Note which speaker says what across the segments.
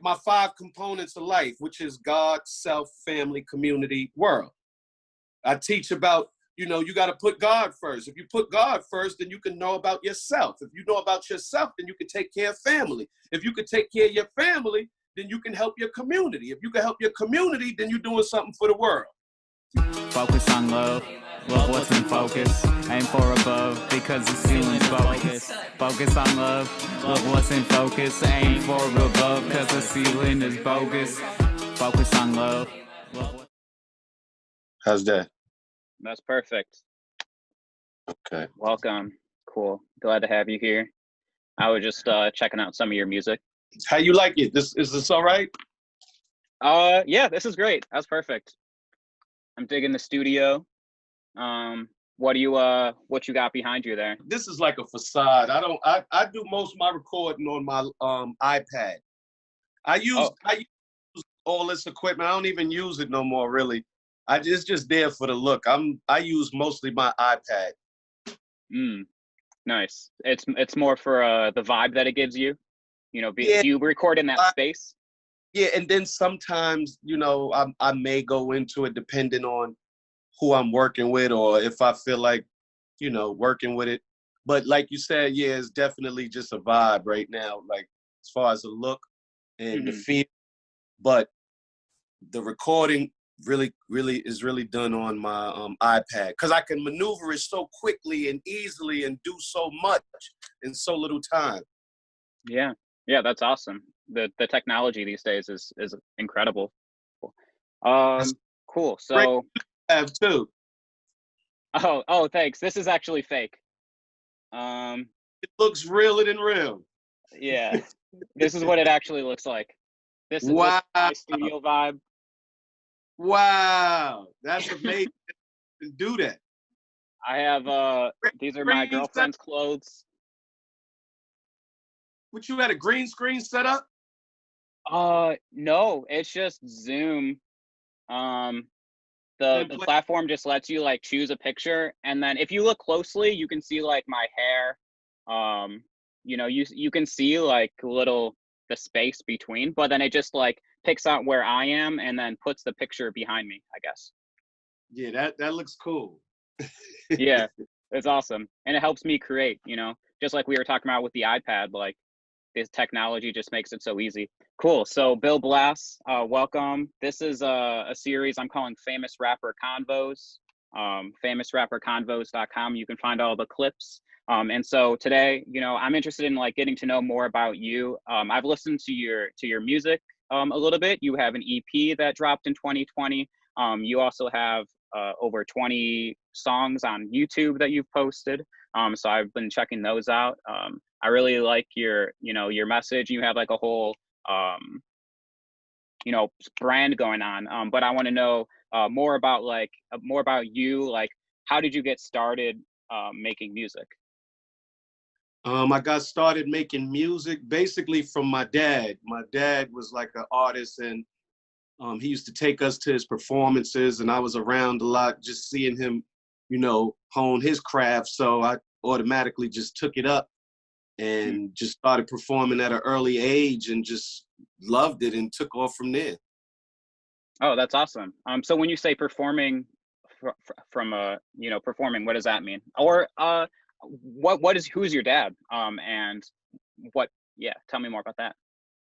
Speaker 1: my 5 components of life, which is God, self, family, community, world. I teach about, you got to put God first. If you put God first, then you can know about yourself. If you know about yourself, then you can take care of family. If you can take care of your family, then you can help your community. If you can help your community, then you're doing something for the world.
Speaker 2: Focus on love. Love what's in focus. Aim for above because the ceiling's bogus. Focus on love. Love what's in focus. Aim for above because the ceiling is bogus. Focus on love.
Speaker 1: How's that?
Speaker 3: That's perfect.
Speaker 1: Okay.
Speaker 3: Welcome. Cool. Glad to have you here. I was just checking out some of your music.
Speaker 1: How you like it? Is this all right?
Speaker 3: Yeah, this is great. That's perfect. I'm digging the studio. What you got behind you there?
Speaker 1: This is like a facade. I do most of my recording on my iPad. I use all this equipment. I don't even use it no more, really. It's just there for the look. I use mostly my iPad.
Speaker 3: Nice. It's more for the vibe that it gives you. Do you record in that space?
Speaker 1: Yeah, and then sometimes, I may go into it depending on who I'm working with or if I feel like, working with it. But like you said, yeah, it's definitely just a vibe right now, like as far as the look and the feel. But the recording really is done on my iPad because I can maneuver it so quickly and easily and do so much in so little time.
Speaker 3: Yeah, that's awesome. The technology these days is incredible. Cool. So
Speaker 1: I have too.
Speaker 3: Oh, thanks. This is actually fake.
Speaker 1: It looks realer than real.
Speaker 3: Yeah, this is what it actually looks like. This is
Speaker 1: wow.
Speaker 3: My studio vibe.
Speaker 1: Wow, that's amazing. Do that.
Speaker 3: I have these are my girlfriend's clothes.
Speaker 1: What, you had a green screen set up?
Speaker 3: No, it's just Zoom. The platform just lets you like choose a picture, and then if you look closely, you can see like my hair. You can see like the space between, but then it just like picks out where I am and then puts the picture behind me, I guess.
Speaker 1: Yeah, that looks cool.
Speaker 3: Yeah, it's awesome. And it helps me create, just like we were talking about with the iPad, like this technology just makes it so easy. Cool. So Bill Blass, welcome. This is a series I'm calling Famous Rapper Convos. famousrapperconvos.com. You can find all the clips. And so today, I'm interested in like getting to know more about you. I've listened to your music a little bit. You have an EP that dropped in 2020. You also have over 20 songs on YouTube that you've posted. So I've been checking those out. I really like your message. You have like a whole, brand going on. But I want to know more about you. Like, how did you get started making music?
Speaker 1: I got started making music basically from my dad. My dad was like an artist, and he used to take us to his performances, and I was around a lot just seeing him, hone his craft. So I automatically just took it up and just started performing at an early age and just loved it and took off from there.
Speaker 3: Oh, that's awesome. So when you say performing performing, what does that mean? Or who's your dad? And what, tell me more about that.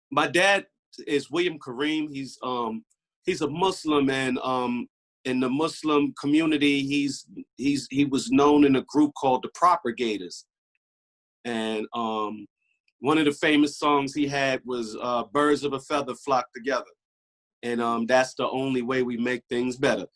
Speaker 1: My dad is William Kareem. He's a Muslim, and in the Muslim community, he was known in a group called the Propagators. And one of the famous songs he had was Birds of a Feather Flock Together. And that's the only way we make things better.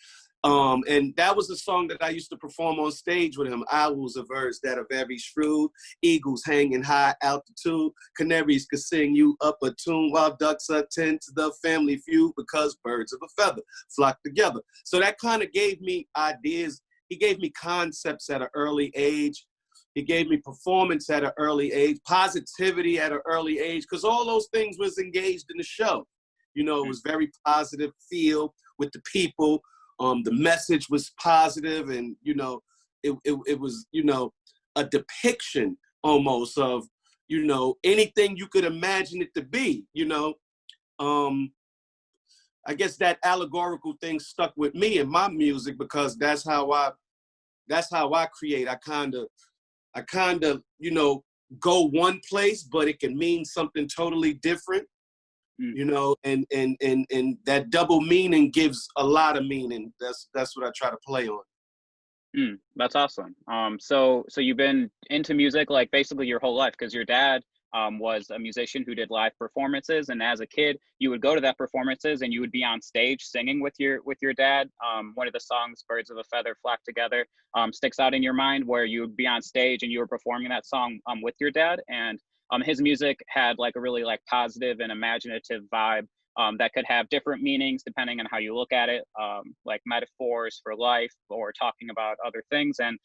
Speaker 1: And that was a song that I used to perform on stage with him. Owls are birds that are very shrewd, eagles hang in high altitude, canaries could sing you up a tune, while ducks attend to the family feud because birds of a feather flock together. So that kind of gave me ideas. He gave me concepts at an early age. He gave me performance at an early age, positivity at an early age, because all those things was engaged in the show. It was very positive feel with the people. The message was positive, and it was a depiction almost of anything you could imagine it to be. I guess that allegorical thing stuck with me in my music because that's how I create. I kind of, you know, go one place, but it can mean something totally different, you know, and that double meaning gives a lot of meaning. That's what I try to play on.
Speaker 3: That's awesome. So you've been into music like basically your whole life because your dad was a musician who did live performances, and as a kid, you would go to that performances and you would be on stage singing with your dad. One of the songs, "Birds of a Feather Flock Together," sticks out in your mind where you would be on stage and you were performing that song with your dad, and his music had like a really like positive and imaginative vibe. That could have different meanings depending on how you look at it, like metaphors for life or talking about other things. And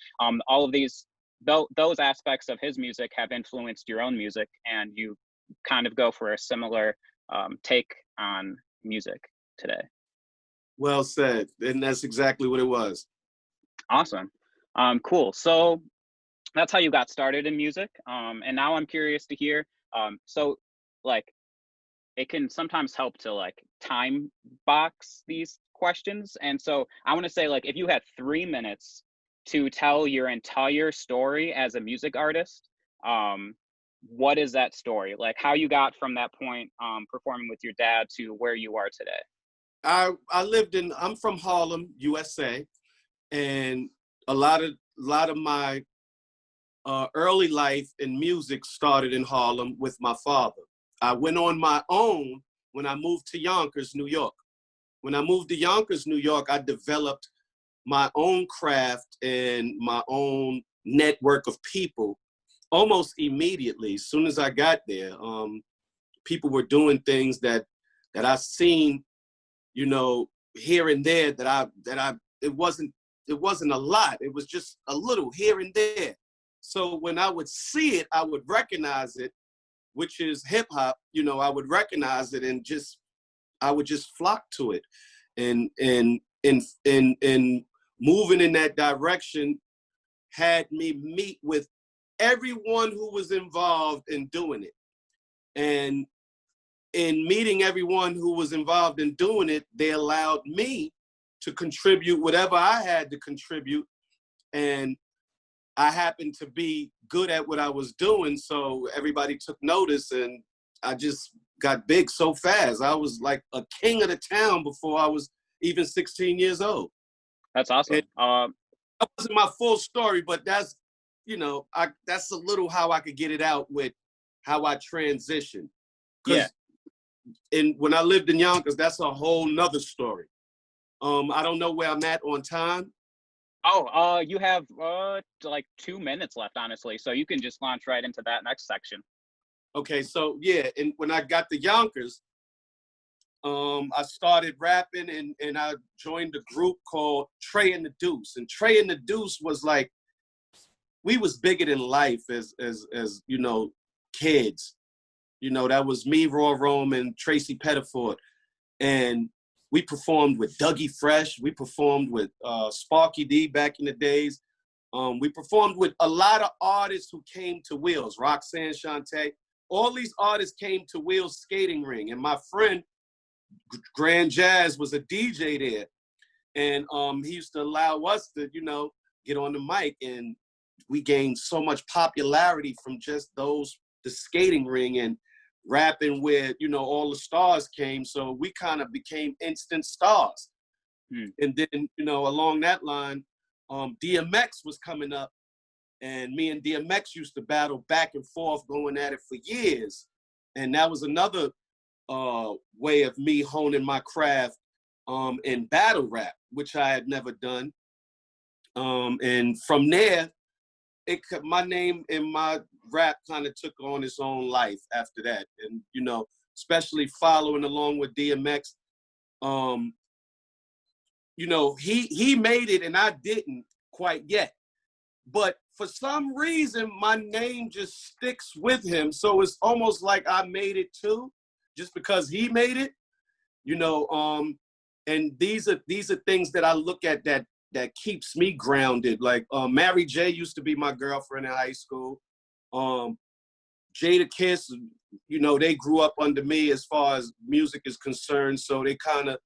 Speaker 3: all of those aspects of his music have influenced your own music, and you kind of go for a similar take on music today.
Speaker 1: Well said. And that's exactly what it was.
Speaker 3: Awesome. Cool. So that's how you got started in music. And now I'm curious to hear, so like, it can sometimes help to like time box these questions. And so I want to say, like, if you had 3 minutes to tell your entire story as a music artist, what is that story? Like how you got from that point performing with your dad to where you are today?
Speaker 1: I'm from Harlem, USA, and a lot of my early life in music started in Harlem with my father. I went on my own when I moved to Yonkers, New York. When I moved to Yonkers, New York, I developed my own craft and my own network of people almost immediately. As soon as I got there, people were doing things that I seen, you know, here and there it wasn't a lot. It was just a little here and there. So when I would see it, I would recognize it, which is hip hop. You know, I would recognize it and I would just flock to it, and moving in that direction had me meet with everyone who was involved in doing it. And in meeting everyone who was involved in doing it, they allowed me to contribute whatever I had to contribute. And I happened to be good at what I was doing, so everybody took notice, and I just got big so fast. I was like a king of the town before I was even 16 years old.
Speaker 3: That's awesome.
Speaker 1: That wasn't my full story, but that's, you know, that's a little how I could get it out with how I transitioned.
Speaker 3: Yeah.
Speaker 1: And when I lived in Yonkers, that's a whole nother story. I don't know where I'm at on time.
Speaker 3: Oh, you have like 2 minutes left, honestly. So you can just launch right into that next section.
Speaker 1: Okay, so yeah, and when I got to Yonkers, I started rapping and I joined a group called Trey and the Deuce. And Trey and the Deuce was like, we was bigger than life as you know, kids. You know, that was me, Raw Rome, and Tracy Pettiford. And we performed with Dougie Fresh. We performed with Sparky D back in the days. We performed with a lot of artists who came to Wheels, Roxanne Shante. All these artists came to Wheels skating ring. And my friend, Grand Jazz, was a DJ there. And he used to allow us to, you know, get on the mic. And we gained so much popularity from just the skating ring and rapping where, you know, all the stars came. So we kind of became instant stars. And then, you know, along that line, DMX was coming up, and me and DMX used to battle back and forth, going at it for years. And that was another way of me honing my craft in battle rap, which I had never done. And from there, my name and my rap kind of took on its own life after that. And, you know, especially following along with DMX, you know, he made it and I didn't quite yet. But for some reason, my name just sticks with him. So it's almost like I made it too, just because he made it, you know. And these are things that I look at that keeps me grounded. Like Mary J used to be my girlfriend in high school. Jada Kiss, you know, they grew up under me as far as music is concerned. So they kind of,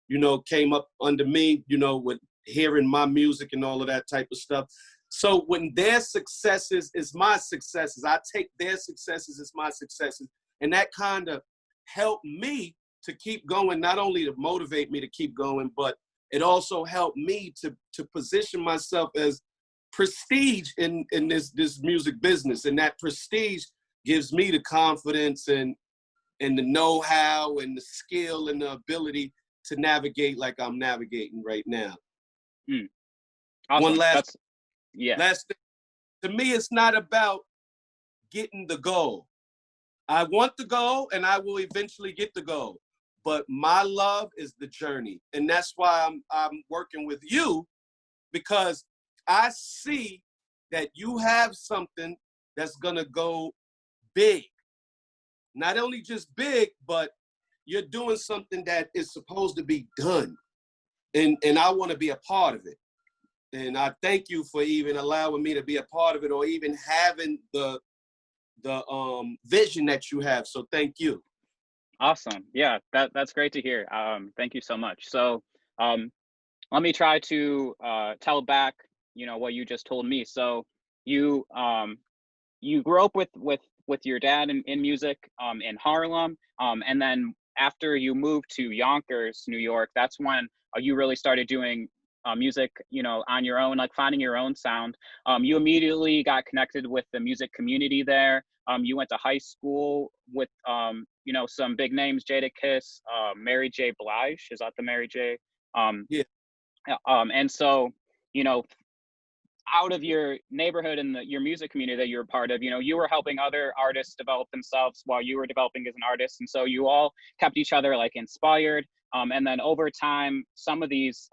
Speaker 1: you know, came up under me, you know, with hearing my music and all of that type of stuff. So when their successes is my successes, I take their successes as my successes. And that kind of helped me to keep going, not only to motivate me to keep going, but it also helped me to position myself as prestige in this music business. And that prestige gives me the confidence and the know-how and the skill and the ability to navigate like I'm navigating right now.
Speaker 3: Awesome.
Speaker 1: One last
Speaker 3: Last
Speaker 1: thing. To me, it's not about getting the goal. I want the goal and I will eventually get the goal. But my love is the journey. And that's why I'm working with you, because I see that you have something that's gonna go big. Not only just big, but you're doing something that is supposed to be done. And I want to be a part of it. And I thank you for even allowing me to be a part of it, or even having the vision that you have. So thank you.
Speaker 3: Awesome. Yeah, that's great to hear. Thank you so much. So let me try to tell back, you know, what you just told me. So you you grew up with your dad in music in Harlem, and then after you moved to Yonkers, New York, that's when you really started doing music, you know, on your own, like finding your own sound. You immediately got connected with the music community there. You went to high school with, you know, some big names, Jadakiss, Mary J. Blige. Is that the Mary J?
Speaker 1: Yeah.
Speaker 3: And so, you know, out of your neighborhood and your music community that you were part of, you know, you were helping other artists develop themselves while you were developing as an artist. And so you all kept each other like inspired. And then over time, some of these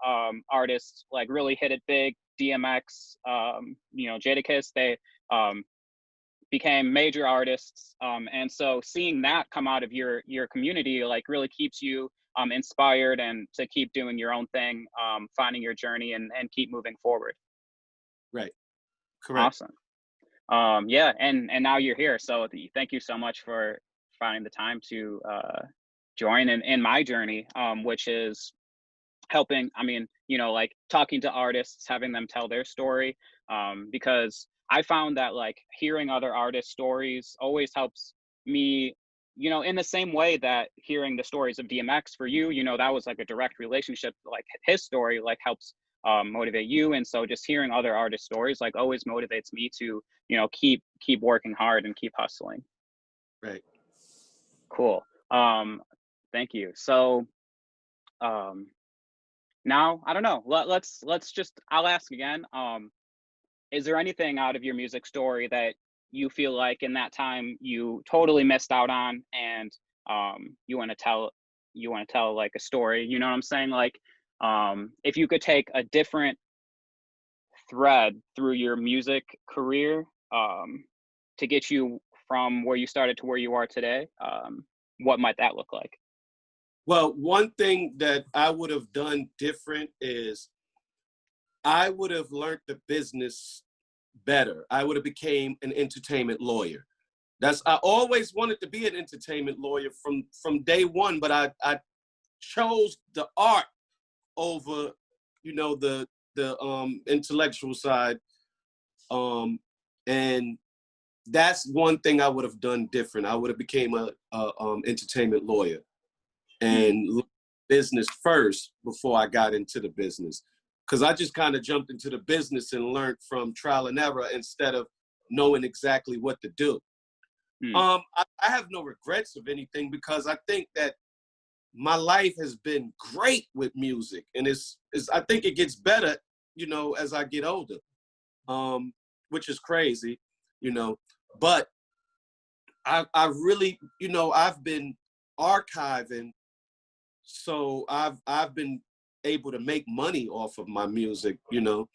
Speaker 3: artists like really hit it big. DMX, you know, Jadakiss, they became major artists. And so seeing that come out of your community like really keeps you inspired and to keep doing your own thing, finding your journey and keep moving forward.
Speaker 1: Right. Correct.
Speaker 3: Awesome. Yeah, and now you're here. So thank you so much for finding the time to join in my journey, which is helping, I mean, you know, like talking to artists, having them tell their story, because I found that like hearing other artists' stories always helps me, you know, in the same way that hearing the stories of DMX for you, you know, that was like a direct relationship, like his story like helps motivate you. And so just hearing other artists' stories like always motivates me to, you know, keep working hard and keep hustling.
Speaker 1: Right.
Speaker 3: Cool. Thank you. So now I don't know, let's just, I'll ask again. Is there anything out of your music story that you feel like in that time you totally missed out on, and you want to tell like a story, you know what I'm saying? Like if you could take a different thread through your music career to get you from where you started to where you are today, what might that look like?
Speaker 1: Well, one thing that I would have done different is I would have learned the business better. I would have became an entertainment lawyer. I always wanted to be an entertainment lawyer from day one, but I chose the art over, you know, the intellectual side. And that's one thing I would have done different. I would have became a entertainment lawyer and business first before I got into the business. Because I just kind of jumped into the business and learned from trial and error instead of knowing exactly what to do. I have no regrets of anything, because I think that my life has been great with music, and I think it gets better, you know, as I get older, which is crazy, you know. But I really, you know, I've been archiving, so I've been able to make money off of my music, you know,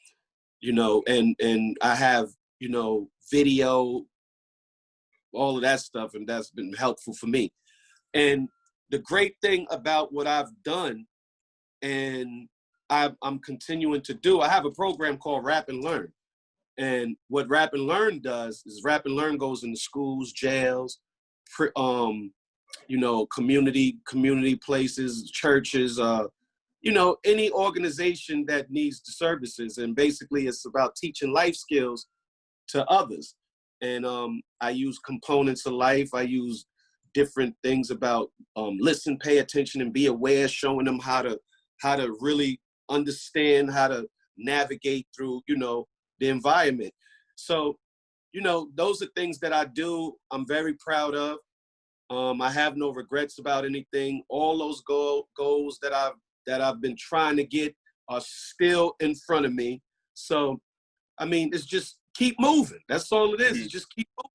Speaker 1: and I have, you know, video, all of that stuff, and that's been helpful for me. And the great thing about what I've done, and I'm continuing to do, I have a program called Rap and Learn. And what Rap and Learn does is Rap and Learn goes into schools, jails, you know, community places, churches, you know, any organization that needs the services. And basically it's about teaching life skills to others. And I use components of life. I use different things about listen, pay attention, and be aware, showing them how to really understand, how to navigate through, you know, the environment. So, you know, those are things that I do. I'm very proud of. I have no regrets about anything. All those goals that I've been trying to get are still in front of me. So, I mean, it's just keep moving. That's all it is.
Speaker 3: Mm-hmm.
Speaker 1: It's just keep moving.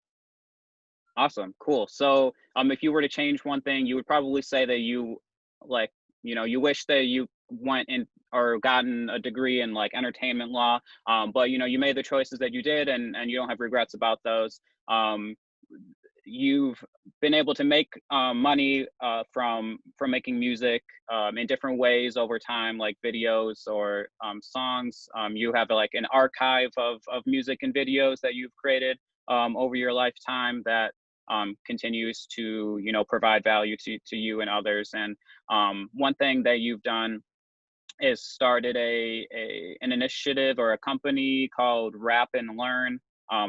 Speaker 3: Awesome. Cool. So, if you were to change one thing, you would probably say that you, like, you know, you wish that you went in or gotten a degree in like entertainment law, but you know, you made the choices that you did, and you don't have regrets about those. You've been able to make money from making music in different ways over time, like videos or songs. You have like an archive of music and videos that you've created over your lifetime that continues to, you know, provide value to you and others. And one thing that you've done is started an initiative or a company called Rap and Learn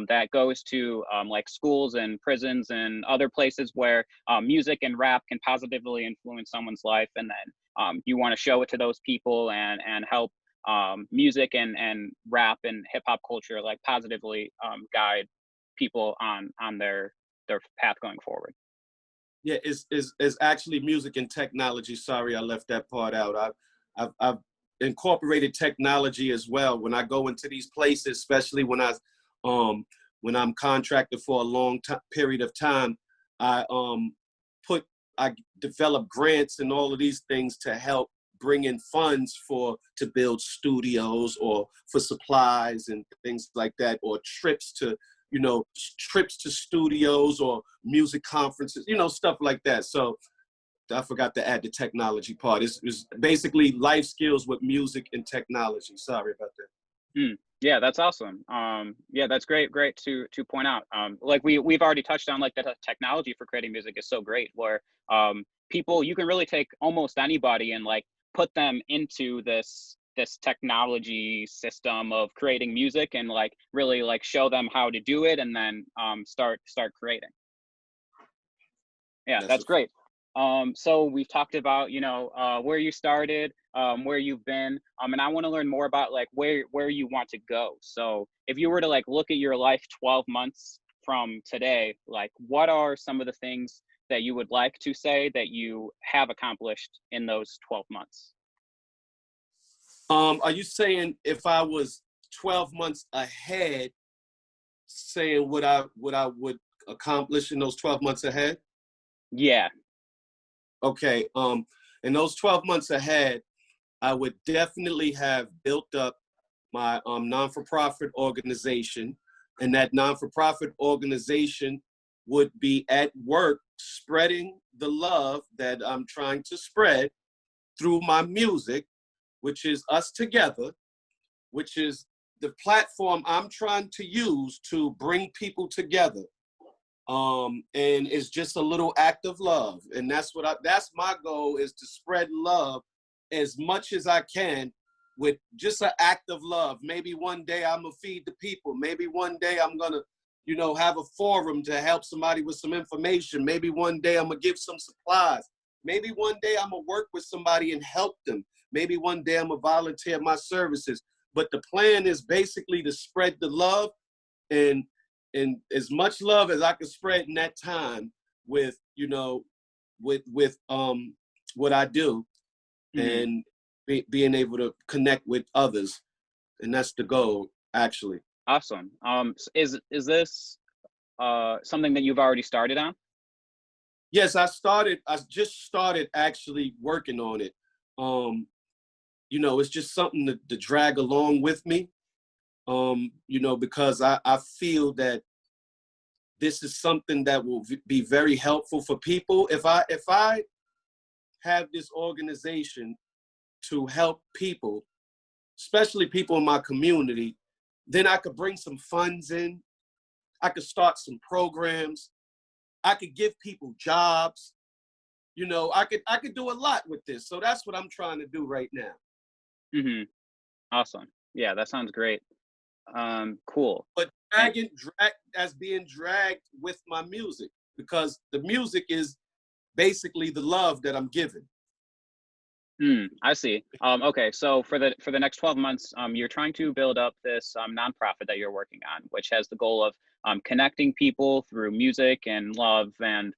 Speaker 3: that goes to like schools and prisons and other places where music and rap can positively influence someone's life. And then you want to show it to those people and help music and rap and hip hop culture like positively guide people on their path going forward.
Speaker 1: Yeah, it's actually music and technology. Sorry, I left that part out. I've incorporated technology as well. When I go into these places, especially when I'm contracted for a long period of time, I develop grants and all of these things to help bring in funds to build studios or for supplies and things like that, or trips to studios or music conferences, you know, stuff like that. So I forgot to add the technology part. It's basically life skills with music and technology. Sorry about that.
Speaker 3: Yeah, that's awesome. Yeah, that's great to point out. Like we've already touched on, like, the technology for creating music is so great, where people, you can really take almost anybody and like put them into this technology system of creating music and like really like show them how to do it, and then start creating. Yeah, that's great. So we've talked about, you know, where you started, where you've been, and I want to learn more about like where you want to go. So if you were to like look at your life 12 months from today, like what are some of the things that you would like to say that you have accomplished in those 12 months?
Speaker 1: Are you saying if I was 12 months ahead, saying what I would accomplish in those 12 months ahead?
Speaker 3: Yeah.
Speaker 1: Okay. In those 12 months ahead, I would definitely have built up my non-for-profit organization, and that non-for-profit organization would be at work spreading the love that I'm trying to spread through my music, which is Us Together, which is the platform I'm trying to use to bring people together. And it's just a little act of love. And that's my goal, is to spread love as much as I can with just an act of love. Maybe one day I'm gonna feed the people. Maybe one day I'm gonna, you know, have a forum to help somebody with some information. Maybe one day I'm gonna give some supplies. Maybe one day I'm gonna work with somebody and help them. Maybe one day I'm gonna volunteer my services. But the plan is basically to spread the love, and as much love as I could spread in that time with, you know, with what I do, and being able to connect with others. And that's the goal, actually.
Speaker 3: Awesome. Is this something that you've already started on?
Speaker 1: Yes, I just started actually working on it. You know, it's just something to drag along with me. You know, because I feel that this is something that will be very helpful for people. If I have this organization to help people, especially people in my community, then I could bring some funds in. I could start some programs. I could give people jobs. You know, I could do a lot with this. So that's what I'm trying to do right now.
Speaker 3: Mm-hmm. Awesome. Yeah, that sounds great. Cool.
Speaker 1: But being dragged with my music, because the music is basically the love that I'm giving.
Speaker 3: I see. Okay, so for the next 12 months, you're trying to build up this nonprofit that you're working on, which has the goal of connecting people through music and love, and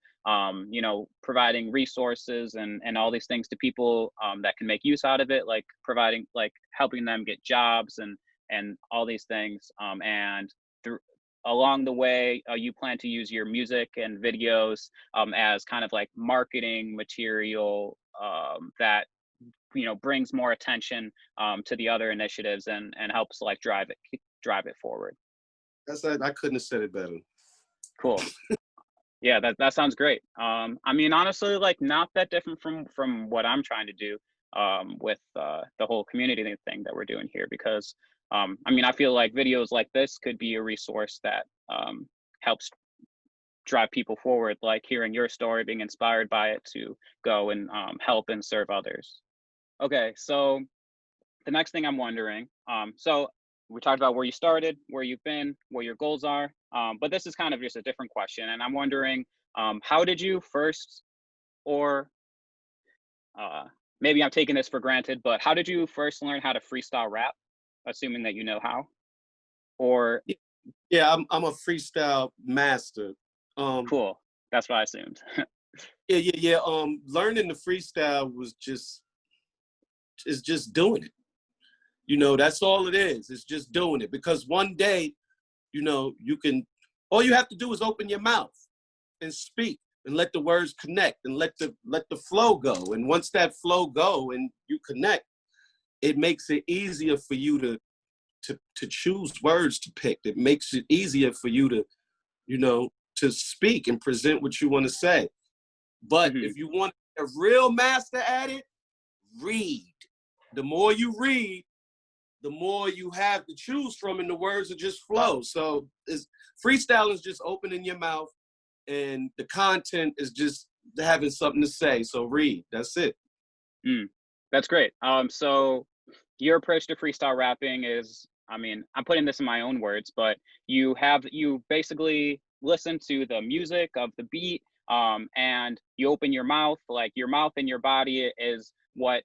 Speaker 3: you know, providing resources and all these things to people that can make use out of it, like providing, like helping them get jobs and all these things. And through along the way, you plan to use your music and videos as kind of like marketing material that, you know, brings more attention to the other initiatives and helps like drive it forward.
Speaker 1: I couldn't have said it better.
Speaker 3: Cool. Yeah, that sounds great. I mean, honestly, like not that different from what I'm trying to do with the whole community thing that we're doing here, because I mean, I feel like videos like this could be a resource that helps drive people forward, like hearing your story, being inspired by it to go and help and serve others. Okay, so the next thing I'm wondering, so we talked about where you started, where you've been, what your goals are, but this is kind of just a different question, and I'm wondering, how did you first, or maybe I'm taking this for granted, but how did you first learn how to freestyle rap, assuming that you know how? Or
Speaker 1: Yeah, I'm a freestyle master.
Speaker 3: cool, that's what I assumed.
Speaker 1: Yeah. Learning the freestyle was just doing it. You know, that's all it is. It's just doing it. Because one day, you know, all you have to do is open your mouth and speak and let the words connect and let the flow go. And once that flow go and you connect, it makes it easier for you to choose words to pick. It makes it easier for you to, you know, to speak and present what you want to say. But if you want a real master at it, read. The more you read, the more you have to choose from, and the words will just flow. So freestyle is just opening your mouth, and the content is just having something to say. So read. That's it.
Speaker 3: That's great. So your approach to freestyle rapping is, I mean, I'm putting this in my own words, but you basically listen to the music of the beat, and you open your mouth. Like your mouth and your body is what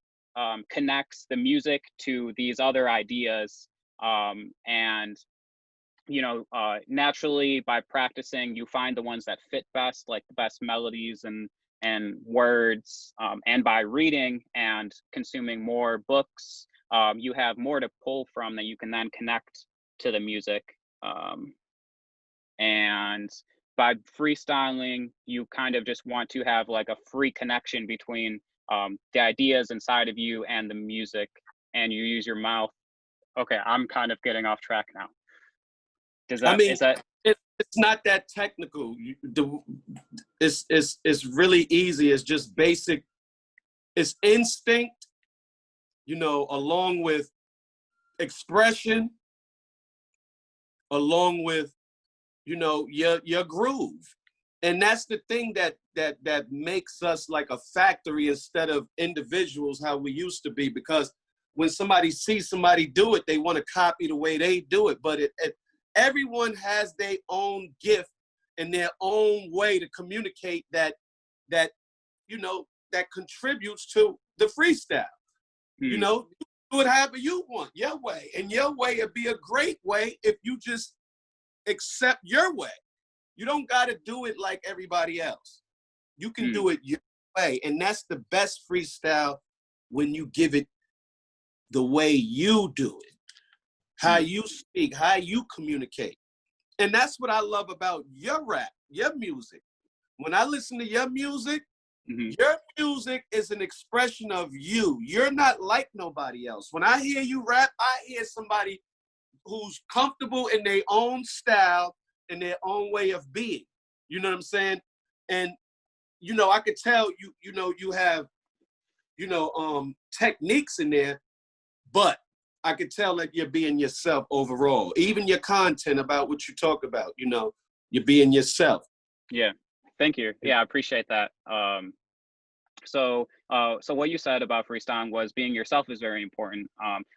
Speaker 3: connects the music to these other ideas, and you know, naturally by practicing, you find the ones that fit best, like the best melodies and words, and by reading and consuming more books, you have more to pull from that you can then connect to the music, and by freestyling, you kind of just want to have like a free connection between the ideas inside of you and the music, and you use your mouth. Okay, I'm kind of getting off track now. Is that?
Speaker 1: It's not that technical. It's really easy. It's just basic. It's instinct, you know, along with expression, along with, you know, your groove. And that's the thing that makes us like a factory instead of individuals, how we used to be. Because when somebody sees somebody do it, they want to copy the way they do it. But everyone has their own gift and their own way to communicate that you know, that contributes to the freestyle. You know, you do it however you want, your way. And your way would be a great way if you just accept your way. You don't got to do it like everybody else. You can do it your way. And that's the best freestyle, when you give it the way you do it, how you speak, how you communicate. And that's what I love about your rap, your music. When I listen to your music, your music is an expression of you. You're not like nobody else. When I hear you rap, I hear somebody who's comfortable in their own style and their own way of being. You know what I'm saying? And, you know, I could tell you know, you have, you know, techniques in there, but I could tell that you're being yourself overall. Even your content about what you talk about, you know, you're being yourself.
Speaker 3: Yeah, Thank you. Yeah, I appreciate that. So what you said about freestyling was being yourself is very important.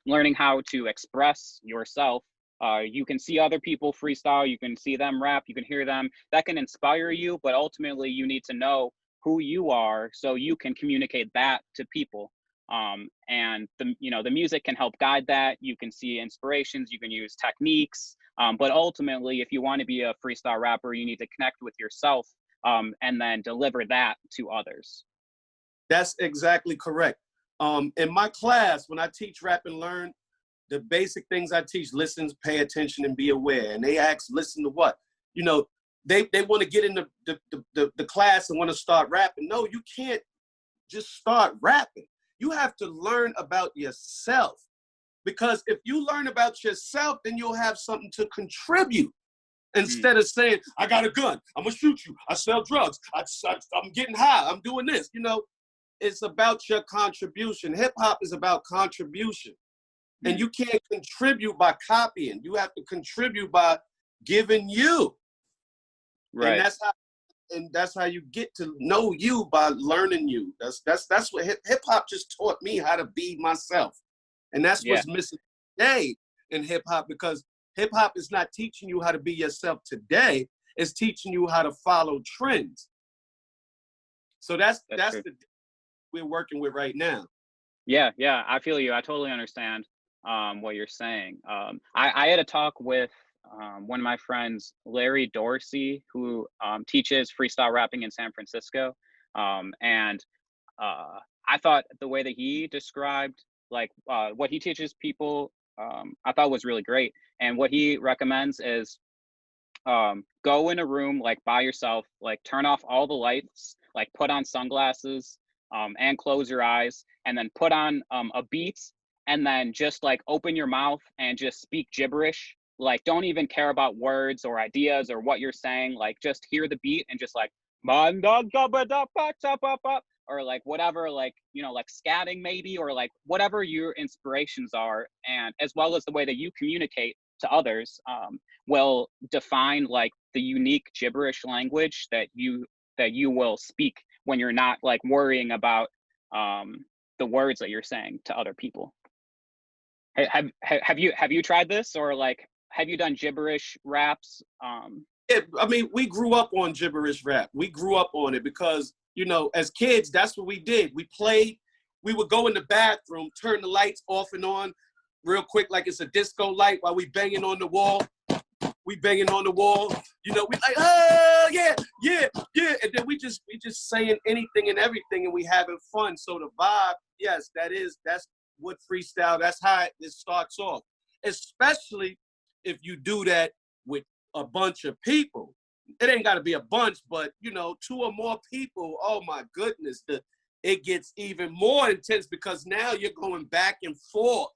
Speaker 3: Learning how to express yourself. You can see other people freestyle, you can see them rap, you can hear them. That can inspire you, but ultimately you need to know who you are so you can communicate that to people. And the music can help guide that. You can see inspirations, you can use techniques. But ultimately, if you want to be a freestyle rapper, you need to connect with yourself and then deliver that to others.
Speaker 1: That's exactly correct. In my class, when I teach rap and learn, the basic things I teach: listen, pay attention, and be aware. And they ask, listen to what? You know, they want to get in the class and want to start rapping. No, you can't just start rapping. You have to learn about yourself. Because if you learn about yourself, then you'll have something to contribute. Instead of saying, I got a gun, I'm gonna shoot you, I sell drugs, I'm getting high, I'm doing this. You know, it's about your contribution. Hip hop is about contribution. And you can't contribute by copying. You have to contribute by giving you.
Speaker 3: Right.
Speaker 1: And that's how you get to know you, by learning you. That's what hip hop just taught me, how to be myself. And that's what's missing today in hip hop, because hip hop is not teaching you how to be yourself today. It's teaching you how to follow trends. So that's the we're working with right now.
Speaker 3: Yeah, I feel you. I totally understand what you're saying. I had a talk with one of my friends, Larry Dorsey, who teaches freestyle rapping in San Francisco. And I thought the way that he described like what he teaches people, I thought was really great. And what he recommends is go in a room like by yourself, like turn off all the lights, like put on sunglasses and close your eyes, and then put on a beat, and then just like open your mouth and just speak gibberish. Like don't even care about words or ideas or what you're saying. Like just hear the beat and just like or like whatever, like, you know, like scatting maybe, or like whatever your inspirations are, and as well as the way that you communicate to others will define like the unique gibberish language that you will speak when you're not like worrying about the words that you're saying to other people. Have you tried this, or like have you done gibberish raps?
Speaker 1: Yeah, I mean, we grew up on gibberish rap. We grew up on it because, you know, as kids, that's what we did. We played. We would go in the bathroom, turn the lights off and on real quick, like it's a disco light, while we banging on the wall. We banging on the wall. You know, we like, oh yeah. And then we just saying anything and everything, and we having fun. So the vibe, yes, that's what freestyle. That's how it starts off. Especially if you do that with a bunch of people. It ain't got to be a bunch, but you know, 2 or more people. Oh my goodness, it gets even more intense, because now you're going back and forth,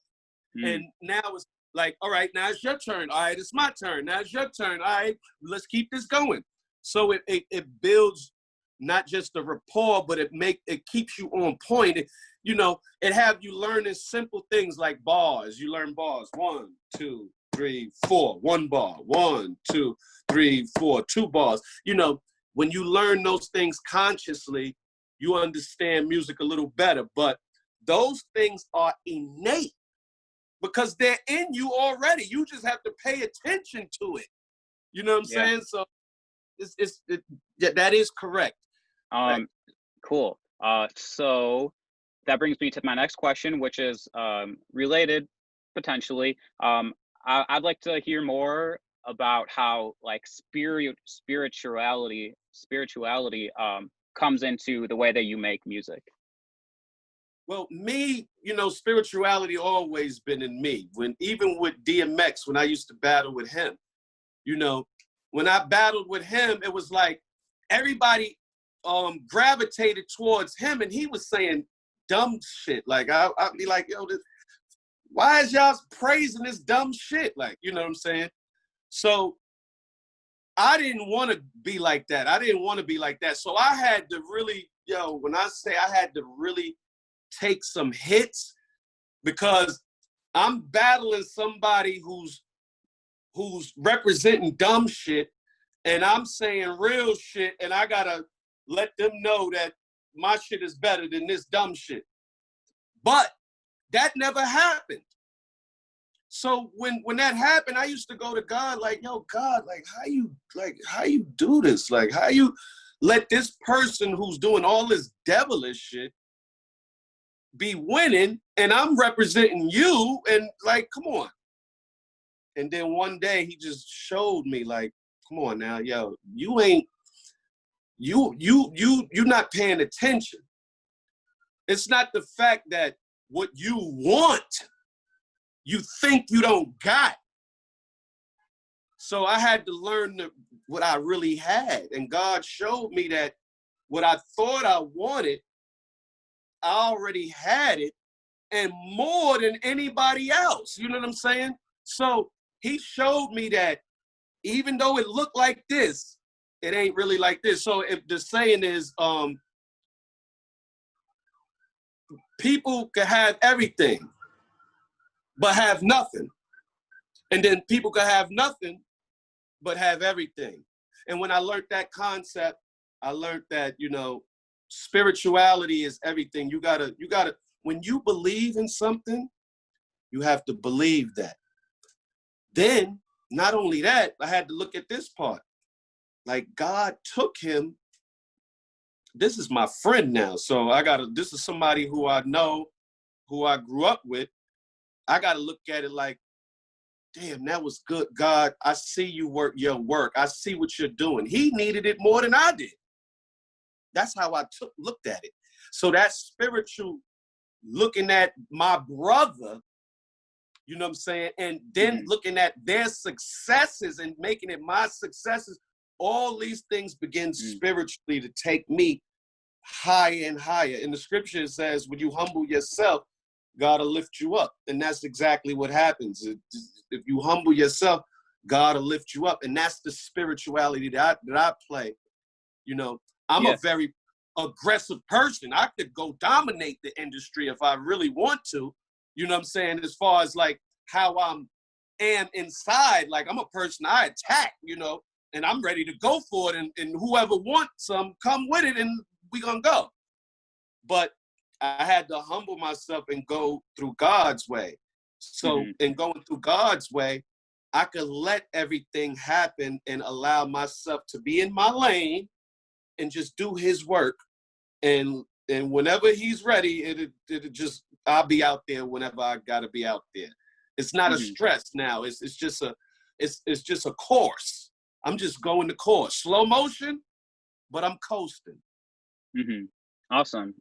Speaker 1: and now it's like, all right, now it's your turn. All right, it's my turn. Now it's your turn. All right, let's keep this going. So it builds not just the rapport, but it keeps you on point. You know, it have you learning simple things like bars. You learn bars. 1, 2, 3, 4. 1 bar. 1, 2, 3, 4. 2 bars. You know, when you learn those things consciously, you understand music a little better. But those things are innate because they're in you already. You just have to pay attention to it. You know what I'm saying? So that is correct.
Speaker 3: Cool. So that brings me to my next question, which is related potentially. I'd like to hear more about how like spirituality comes into the way that you make music.
Speaker 1: Well, me, you know, spirituality always been in me. Even with DMX, when I used to battle with him, you know, when I battled with him, it was like everybody gravitated towards him, and he was saying dumb shit. Like I'd be like, yo, why is y'all praising this dumb shit? Like, you know what I'm saying? So I didn't want to be like that. So I had to really, when I say I had to really take some hits, because I'm battling somebody who's representing dumb shit, and I'm saying real shit, and I gotta let them know that my shit is better than this dumb shit. But that never happened. So when that happened, I used to go to God like, yo, God, like how you do this? Like how you let this person who's doing all this devilish shit be winning, and I'm representing you, and like, come on. And then one day he just showed me like, come on now, yo, you're not paying attention. It's not the fact that what you want, you think you don't got. So I had to learn what I really had. And God showed me that what I thought I wanted, I already had it, and more than anybody else. You know what I'm saying? So he showed me that even though it looked like this, it ain't really like this. So if the saying is, people can have everything, but have nothing. And then people can have nothing, but have everything. And when I learned that concept, I learned that, you know, spirituality is everything. You gotta, when you believe in something, you have to believe that. Then, not only that, I had to look at this part. Like God took him, this is my friend now. So this is somebody who I know, who I grew up with. I gotta look at it like, damn, that was good. God, I see you work your work. I see what you're doing. He needed it more than I did. That's how I looked at it. So that spiritual looking at my brother, you know what I'm saying? And then looking at their successes and making it my successes, all these things begin spiritually to take me higher and higher. In the scripture, it says, when you humble yourself, God will lift you up. And that's exactly what happens. If you humble yourself, God will lift you up. And that's the spirituality that I play. You know, I'm a very aggressive person. I could go dominate the industry if I really want to. You know what I'm saying? As far as like how am inside, like I'm a person I attack, you know, and I'm ready to go for it. And whoever wants some, come with it and we gonna go. But I had to humble myself and go through God's way. So in going through God's way, I could let everything happen and allow myself to be in my lane and just do his work. And whenever he's ready, I'll be out there whenever I gotta be out there. It's not a stress now. It's just a course. I'm just going the course. Slow motion, but I'm coasting.
Speaker 3: Awesome.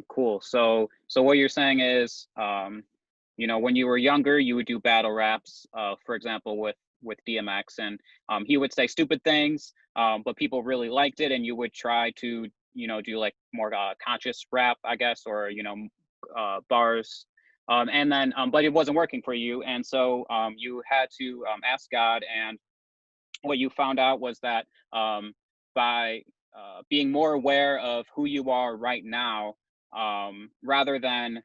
Speaker 3: Cool. So what you're saying is, you know, when you were younger, you would do battle raps, for example, with DMX, and he would say stupid things, but people really liked it, and you would try to, you know, do like more conscious rap, I guess, or, you know, bars, and then, but it wasn't working for you, and so you had to ask God, and what you found out was that by being more aware of who you are right now, rather than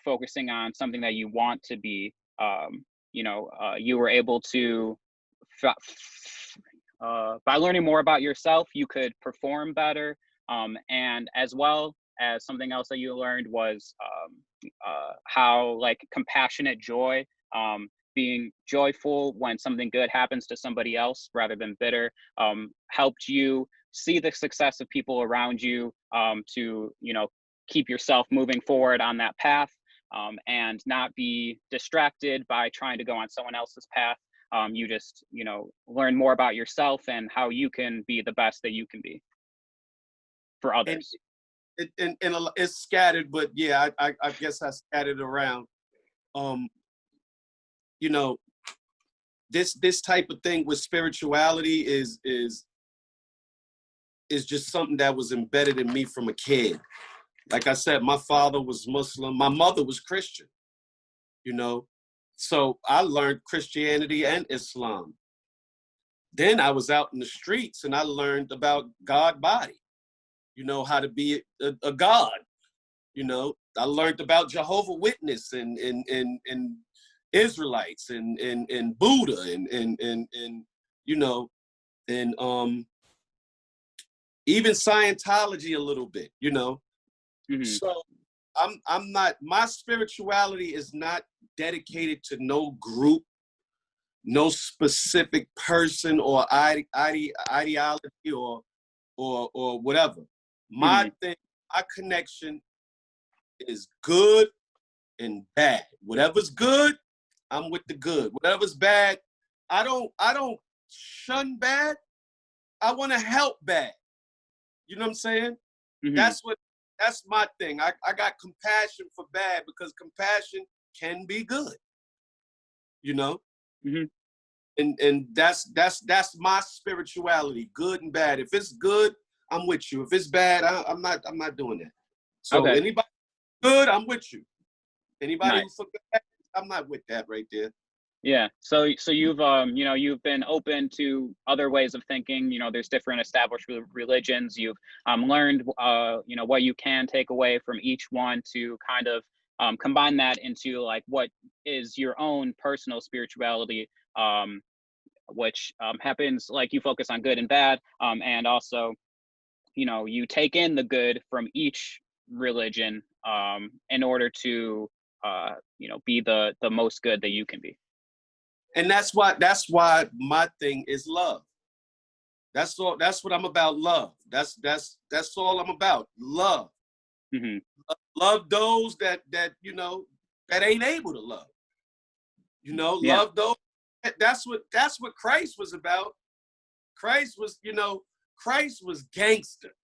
Speaker 3: focusing on something that you want to be, you know, you were able to, by learning more about yourself, you could perform better. And as well as something else that you learned was how like compassionate joy, being joyful when something good happens to somebody else rather than bitter, helped you see the success of people around you, to, you know, keep yourself moving forward on that path, and not be distracted by trying to go on someone else's path. You just, you know, learn more about yourself and how you can be the best that you can be for others.
Speaker 1: And it's scattered, but yeah, I guess I scattered around. You know, this type of thing with spirituality is just something that was embedded in me from a kid. Like I said, my father was Muslim, my mother was Christian, you know, so I learned Christianity and Islam. Then I was out in the streets and I learned about God body, you know, how to be a God, you know. I learned about Jehovah's Witness and Israelites and Buddha and you know, and even Scientology a little bit, you know.
Speaker 3: Mm-hmm.
Speaker 1: So I'm not, my spirituality is not dedicated to no group, no specific person or ideology or whatever. My thing, my connection is good and bad. Whatever's good, I'm with the good. Whatever's bad, I don't shun bad. I want to help bad. You know what I'm saying?
Speaker 3: Mm-hmm.
Speaker 1: That's my thing. I got compassion for bad because compassion can be good. You know?
Speaker 3: Mm-hmm.
Speaker 1: And that's my spirituality, good and bad. If it's good, I'm with you. If it's bad, I'm not doing that. So
Speaker 3: Okay.
Speaker 1: anybody good, I'm with you. Anybody
Speaker 3: Nice.
Speaker 1: who's for bad, I'm not with that right there.
Speaker 3: Yeah. So you've you know, you've been open to other ways of thinking. You know, there's different established religions. You've learned you know, what you can take away from each one to kind of combine that into like what is your own personal spirituality, which happens like you focus on good and bad, and also, you know, you take in the good from each religion in order to you know, be the most good that you can be.
Speaker 1: And that's why my thing is love. That's all. That's what I'm about. Love. That's all I'm about. Love.
Speaker 3: Mm-hmm.
Speaker 1: Love those that you know that ain't able to love. You know,
Speaker 3: Yeah.
Speaker 1: love those. That's what Christ was about. Christ was, you know, Christ was gangster.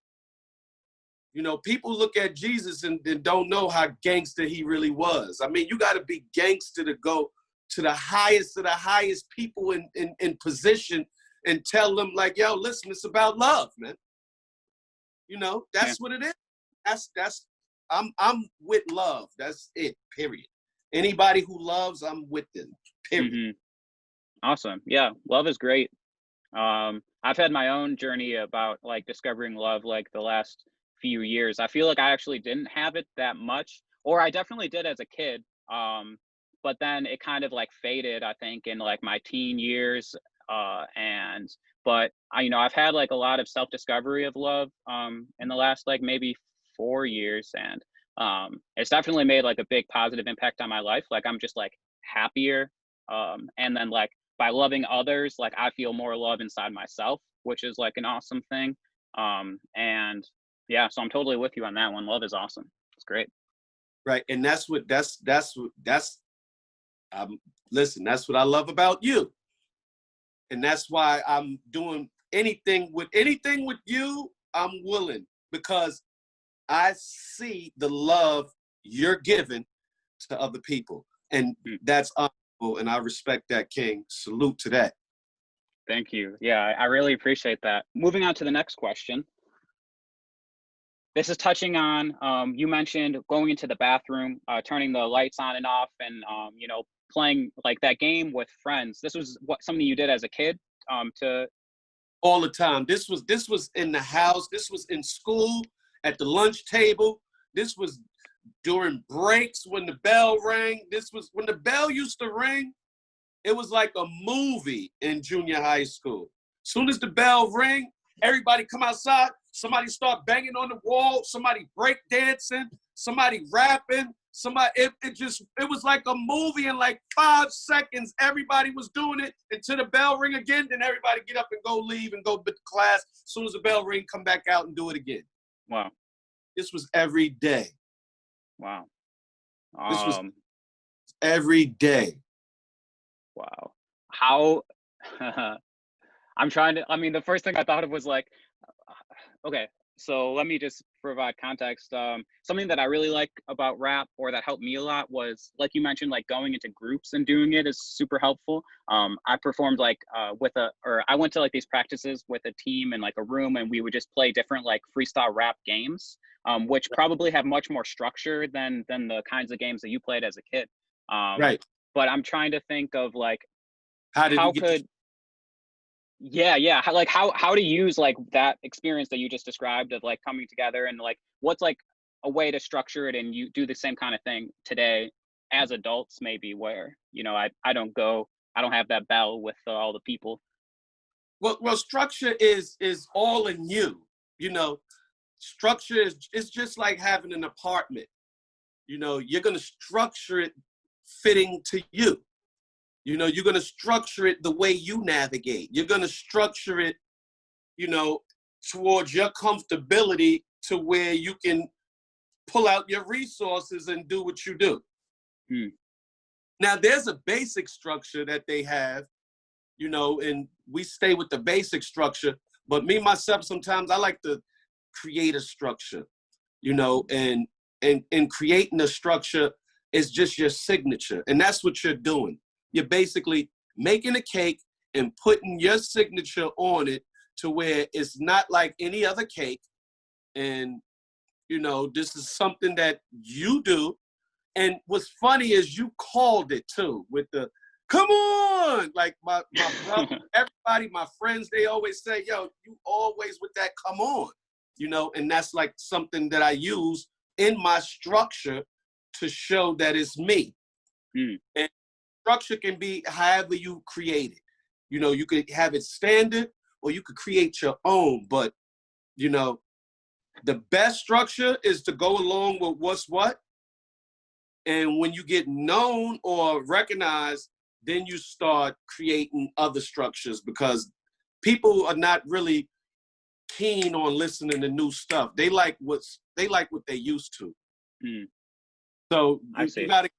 Speaker 1: You know, people look at Jesus and don't know how gangster he really was. I mean, you got to be gangster to go to the highest of the highest people in position and tell them like, yo, listen, it's about love, man. You know, that's what it is. I'm with love. That's it, period. Anybody who loves, I'm with them, period.
Speaker 3: Mm-hmm. Awesome. Yeah, love is great. I've had my own journey about like discovering love like the last few years. I feel like I actually didn't have it that much, or I definitely did as a kid. But then it kind of like faded, I think, in like my teen years. And but I, you know, I've had like a lot of self-discovery of love in the last like maybe 4 years, and it's definitely made like a big positive impact on my life. Like I'm just like happier, and then like by loving others, like I feel more love inside myself, which is like an awesome thing. And yeah, so I'm totally with you on that one. Love is awesome. It's great.
Speaker 1: Right. And listen, that's what I love about you. And that's why I'm doing anything with you, I'm willing, because I see the love you're giving to other people. And that's honorable, and I respect that, King. Salute to that.
Speaker 3: Thank you. Yeah, I really appreciate that. Moving on to the next question. This is touching on, you mentioned going into the bathroom, turning the lights on and off, and you know, playing like that game with friends. This was something you did as a kid, to
Speaker 1: All the time. This was in the house. This was in school, at the lunch table. This was during breaks when the bell rang. This was when the bell used to ring. It was like a movie in junior high school. Soon as the bell ring, everybody come outside. Somebody start banging on the wall. Somebody break dancing. Somebody rapping. It was like a movie in like 5 seconds. Everybody was doing it until the bell ring again. Then everybody get up and go leave and go to class. As soon as the bell ring, come back out and do it again.
Speaker 3: wow.
Speaker 1: This was every day.
Speaker 3: Wow.
Speaker 1: This was every day.
Speaker 3: Wow. How I'm trying to, I mean, the first thing I thought of was like, okay, so let me just provide context. Something that I really like about rap, or that helped me a lot, was like you mentioned, like going into groups and doing it is super helpful. I performed like I went to like these practices with a team in like a room, and we would just play different like freestyle rap games, which probably have much more structure than the kinds of games that you played as a kid.
Speaker 1: Right.
Speaker 3: But I'm trying to think of like,
Speaker 1: How did
Speaker 3: how
Speaker 1: you get
Speaker 3: could yeah, how to use like that experience that you just described of like coming together, and like what's like a way to structure it and you do the same kind of thing today as adults, maybe, where, you know, I don't have that bell with all the people.
Speaker 1: Well, structure is all in you. You know, structure is it's just like having an apartment. You know, you're gonna structure it fitting to you. You know, you're gonna structure it the way you navigate. You're gonna structure it, you know, towards your comfortability to where you can pull out your resources and do what you do.
Speaker 3: Hmm.
Speaker 1: Now, there's a basic structure that they have, you know, and we stay with the basic structure. But me, myself, sometimes I like to create a structure, you know, and creating a structure is just your signature. And that's what you're doing. You're basically making a cake and putting your signature on it to where it's not like any other cake. And, you know, this is something that you do. And what's funny is you called it too with the, come on, like my brother, everybody, my friends, they always say, yo, you always with that come on, you know, and that's like something that I use in my structure to show that it's me.
Speaker 3: Mm.
Speaker 1: And structure can be however you create it. You know, you could have it standard or you could create your own, but, you know, the best structure is to go along with what's what. And when you get known or recognized, then you start creating other structures because people are not really keen on listening to new stuff. They like what they used to.
Speaker 3: Mm.
Speaker 1: So
Speaker 3: you
Speaker 1: got to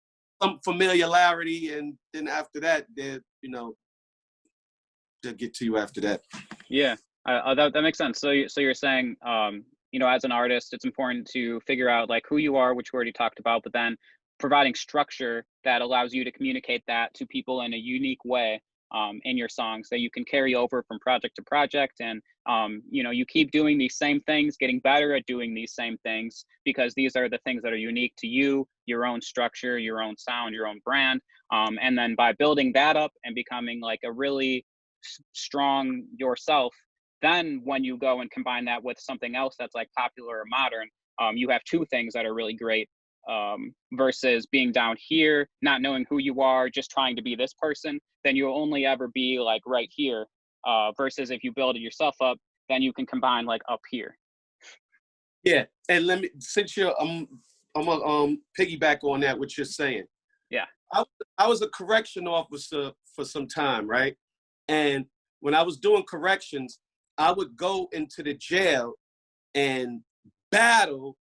Speaker 1: some familiarity, and then after that, they'll get to you after that.
Speaker 3: Yeah, that makes sense. So you're saying, you know, as an artist, it's important to figure out like who you are, which we already talked about, but then providing structure that allows you to communicate that to people in a unique way in your songs that you can carry over from project to project. And, you know, you keep doing these same things, getting better at doing these same things, because these are the things that are unique to you, your own structure, your own sound, your own brand. And then by building that up and becoming like a really strong yourself, then when you go and combine that with something else that's like popular or modern, you have two things that are really great, versus being down here, not knowing who you are, just trying to be this person, then you'll only ever be like right here, versus if you build it yourself up, then you can combine like up here.
Speaker 1: Yeah, and let me, since you're, I'm gonna piggyback on that, what you're saying.
Speaker 3: Yeah.
Speaker 1: I was a correction officer for some time, right? And when I was doing corrections, I would go into the jail and battle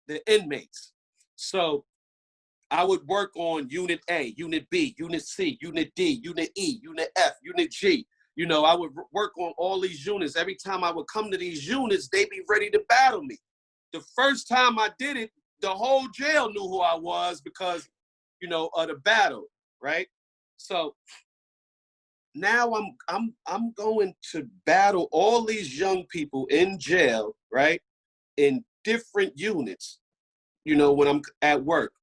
Speaker 1: the inmates. So I would work on Unit A, Unit B, Unit C, Unit D, Unit E, Unit F, Unit G. You know, I would work on all these units. Every time I would come to these units, they'd be ready to battle me. The first time I did it, the whole jail knew who I was because, you know, of the battle, right? So now I'm going to battle all these young people in jail, right? In different units, you know, when I'm at work.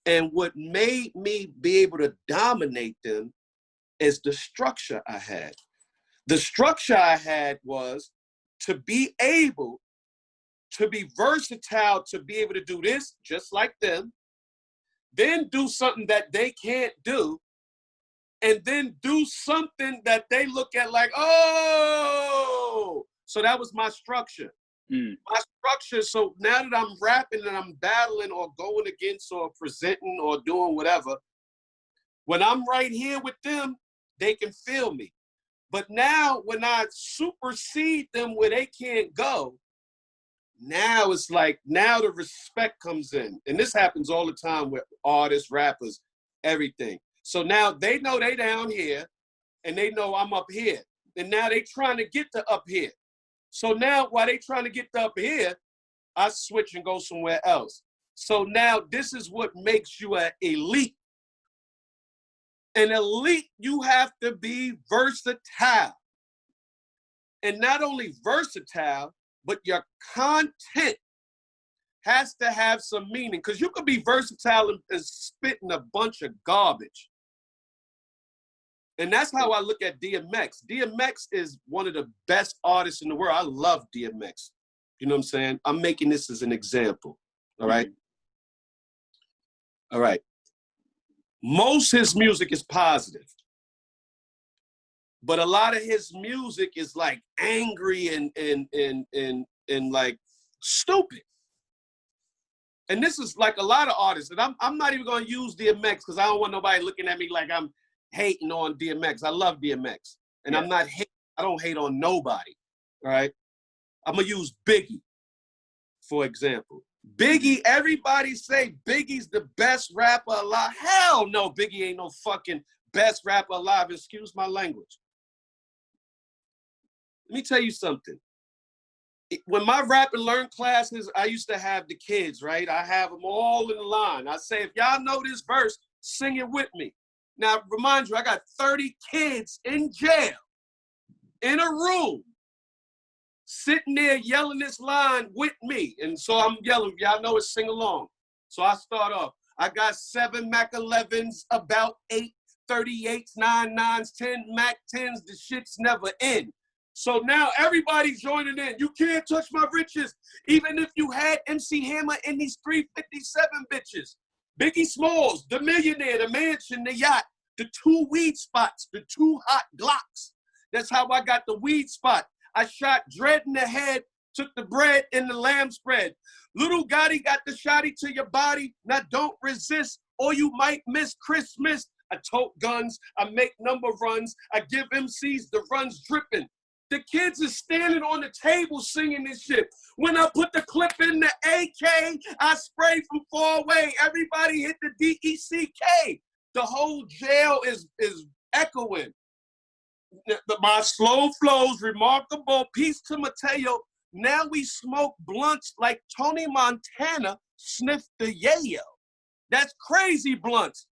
Speaker 1: And what made me be able to dominate them is the structure I had. The structure I had was to be able to be versatile, to be able to do this just like them, then do something that they can't do, and then do something that they look at like, oh, so that was my structure.
Speaker 3: Mm.
Speaker 1: My structure, so now that I'm rapping and I'm battling or going against or presenting or doing whatever, when I'm right here with them, they can feel me. But now when I supersede them where they can't go, now it's like, now the respect comes in. And this happens all the time with artists, rappers, everything. So now they know they down here and they know I'm up here. And now they trying to get to up here. So now while they trying to get to up here, I switch and go somewhere else. So now this is what makes you an elite. An elite, you have to be versatile. And not only versatile, but your content has to have some meaning, because you could be versatile and spitting a bunch of garbage. And that's how I look at DMX. DMX is one of the best artists in the world. I love DMX. You know what I'm saying? I'm making this as an example. All right? All right. Most his music is positive. But a lot of his music is like angry and like stupid. And this is like a lot of artists. And I'm not even gonna use DMX because I don't want nobody looking at me like I'm hating on DMX. I love DMX. And I'm not hating, I don't hate on nobody. All right. I'm gonna use Biggie, for example. Biggie, everybody say Biggie's the best rapper alive. Hell no, Biggie ain't no fucking best rapper alive. Excuse my language. Let me tell you something. When my rap and learn classes, I used to have the kids, right? I have them all in the line. I say, if y'all know this verse, sing it with me. Now, remind you, I got 30 kids in jail, in a room, sitting there yelling this line with me. And so I'm yelling, y'all know it, sing along. So I start off. I got 7 Mac 11s, about 8 38s, 9 9s, 10 Mac 10s. The shit's never end. So now everybody's joining in. You can't touch my riches. Even if you had MC Hammer and these 357 bitches. Biggie Smalls, the millionaire, the mansion, the yacht, the 2 weed spots, the 2 hot Glocks. That's how I got the weed spot. I shot Dread in the head, took the bread in the lamb spread. Little Gotti got the shotty to your body. Now don't resist or you might miss Christmas. I tote guns, I make number runs. I give MCs the runs dripping. The kids are standing on the table singing this shit. When I put the clip in the AK, I spray from far away. Everybody hit the DECK. The whole jail is echoing. My slow flows, remarkable. Peace to Mateo. Now we smoke blunts like Tony Montana sniffed the yayo. That's crazy blunts.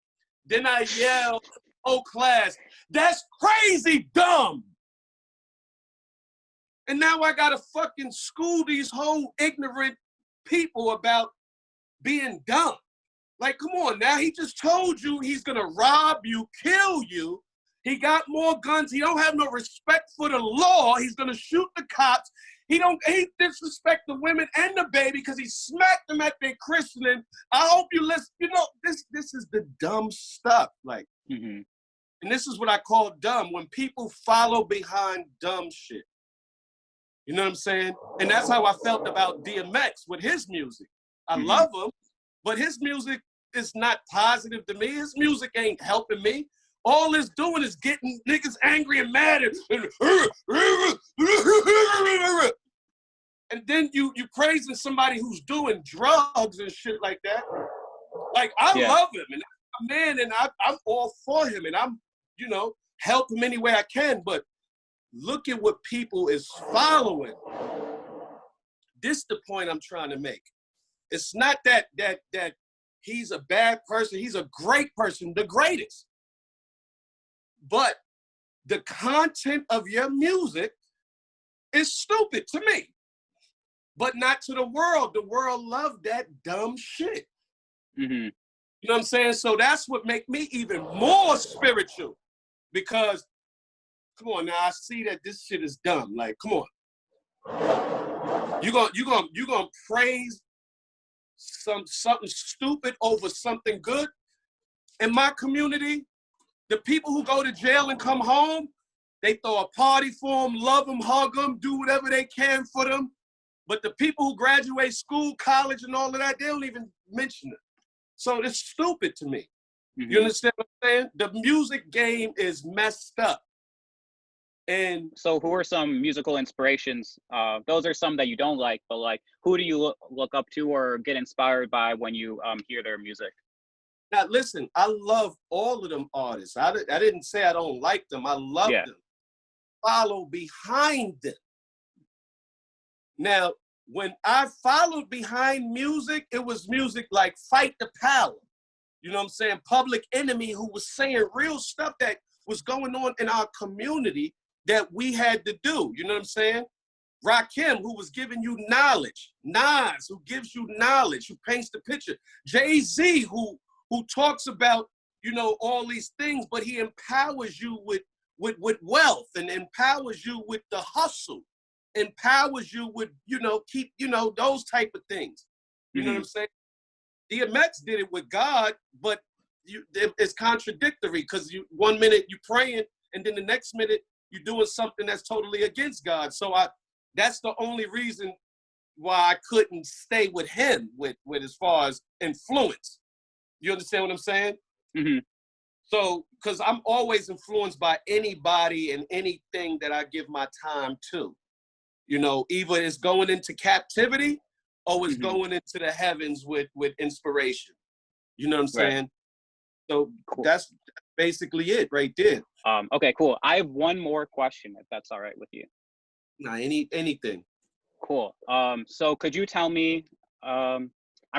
Speaker 1: Then I yell, oh class, that's crazy dumb. And now I gotta fucking school these whole ignorant people about being dumb. Like, come on now, he just told you he's gonna rob you, kill you. He got more guns. He don't have no respect for the law. He's gonna shoot the cops. He disrespect the women and the baby because he smacked them at their christening. I hope you listen. You know, this is the dumb stuff. Like, and this is what I call dumb, when people follow behind dumb shit. You know what I'm saying? And that's how I felt about DMX with his music. I love him, but his music is not positive to me. His music ain't helping me. All it's doing is getting niggas angry and mad. And then you praising somebody who's doing drugs and shit like that. Like, I love him, and I'm a man, and I'm all for him, and I'm, you know, help him any way I can, but look at what people is following. This is the point I'm trying to make. It's not that he's a bad person. He's a great person, the greatest. But the content of your music is stupid to me, but not to the world. The world loved that dumb shit. You know what I'm saying? So that's what make me even more spiritual, because come on now, I see that this shit is dumb. Like, come on. You gonna praise something stupid over something good? In my community, the people who go to jail and come home, they throw a party for them, love them, hug them, do whatever they can for them. But the people who graduate school, college, and all of that, they don't even mention it. So it's stupid to me. You understand what I'm saying? The music game is messed up. And
Speaker 3: so who are some musical inspirations? Those are some that you don't like, but like, who do you look up to or get inspired by when you hear their music?
Speaker 1: Now, listen, I love all of them artists. I didn't say I don't like them. I love them. Follow behind them. Now, when I followed behind music, it was music like Fight the Power. You know what I'm saying? Public Enemy, who was saying real stuff that was going on in our community that we had to do. You know what I'm saying? Rakim, who was giving you knowledge. Nas, who gives you knowledge, who paints the picture. Jay-Z, who talks about, you know, all these things, but he empowers you with wealth and empowers you with the hustle, empowers you with, you know, keep, you know, those type of things. You know what I'm saying? DMX did it with God, but it's contradictory, because 1 minute you praying and then the next minute you're doing something that's totally against God. So that's the only reason why I couldn't stay with him with as far as influence. You understand what I'm saying?
Speaker 3: Mm-hmm.
Speaker 1: So, because I'm always influenced by anybody and anything that I give my time to. You know, either it's going into captivity or it's going into the heavens with inspiration. You know what I'm saying? So
Speaker 3: cool.
Speaker 1: That's basically it right there.
Speaker 3: Okay, cool. I have one more question, if that's all right with you.
Speaker 1: Nah, anything.
Speaker 3: Cool. So could you tell me, I'm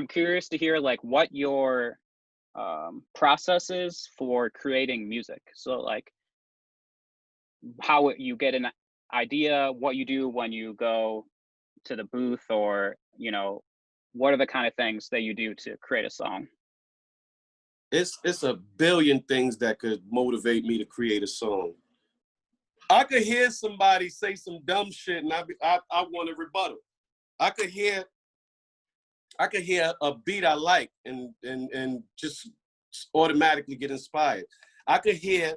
Speaker 3: curious to hear like what your process is for creating music. So like how you get an idea, what you do when you go to the booth, or, you know, what are the kind of things that you do to create a song?
Speaker 1: It's a billion things that could motivate me to create a song. I could hear somebody say some dumb shit and I want to rebuttal. I could hear a beat I like and just automatically get inspired. I could hear